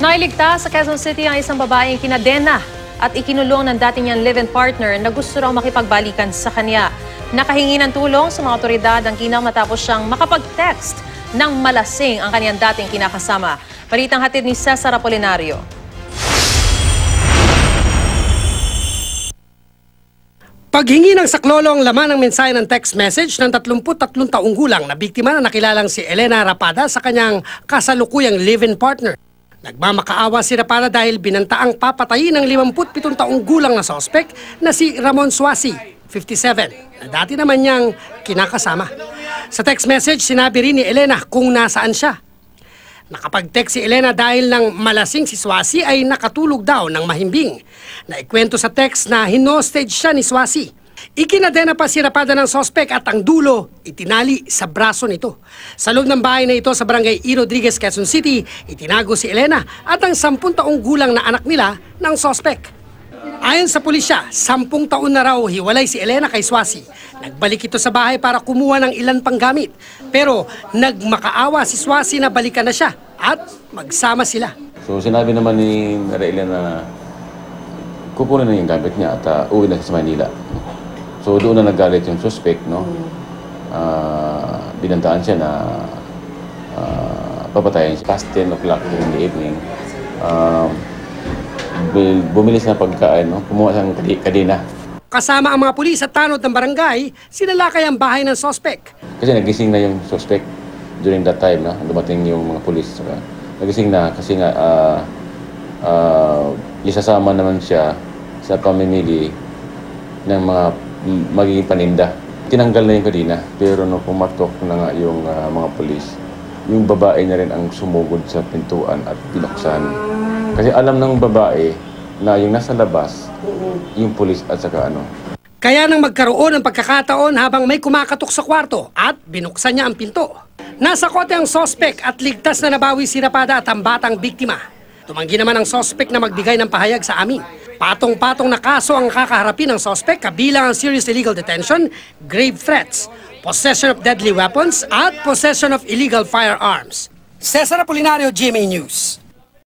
Nailigtas sa Quezon City ang isang babaeng kinadena at ikinulong ng dati niyang live-in partner na gusto raw makipagbalikan sa kanya. Nakahingi ng tulong sa mga otoridad ang ginang matapos siyang makapag-text ng malasing ang kanyang dating kinakasama. Balitang hatid ni Cesar Apolinario. Paghingi ng saklolo ang laman ng mensahe ng text message ng 33 taong gulang na biktima na nakilalang si Elena Rapada sa kanyang kasalukuyang live-in partner. Nagmamakaawa si Rapada dahil binantaang papatayin ng 57 taong gulang na sospek na si Ramon Suasi, 57, na dati naman niyang kinakasama. Sa text message, sinabi rin ni Elena kung nasaan siya. Nakapag-text si Elena dahil nang malasing si Suasi ay nakatulog daw ng mahimbing. Naikwento sa text na hinostage siya ni Suasi. Ikinadena pa si Rapada ng sospek at ang dulo itinali sa braso nito. Sa loob ng bahay na ito sa barangay E. Rodriguez, Quezon City, itinago si Elena at ang 10 taong gulang na anak nila ng sospek. Ayon sa pulisya, 10 taon na raw hiwalay si Elena kay Suasi. Nagbalik ito sa bahay para kumuha ng ilan pang gamit. Pero nagmakaawa si Suasi na balikan na siya at magsama sila. So sinabi naman ni Elena na kukunin na yung gamit niya at uwi na sa Manila. So doon na nagalit yung suspect, no? Binantaan siya na papatayin siya. Past 10 o'clock in the evening, bumilis na pagkain, no? Kumuha siyang kadena. Kasama ang mga pulis at tanod ng barangay, sinalakay ang bahay ng sospek. Kasi nagising na yung suspect during that time, no? Dumating yung mga pulis. Nagising na kasi nga isasama naman siya sa pamimili ng mga magiging paninda. Tinanggal na yung kadena, pero no, pumatok na nga yung mga pulis. Yung babae na rin ang sumugod sa pintuan at binuksan. Kasi alam ng babae na yung nasa labas, yung pulis at saka ano. Kaya nang magkaroon ng pagkakataon habang may kumakatok sa kwarto at binuksan niya ang pinto. Nasa kote ang sospek at ligtas na nabawi si Rapada at ang batang biktima. Tumanggi naman ang sospek na magbigay ng pahayag sa amin. Patong-patong na kaso ang kakaharapin ng sospek kabilang ang serious illegal detention, grave threats, possession of deadly weapons at possession of illegal firearms. Cesar Apolinario, GMA News.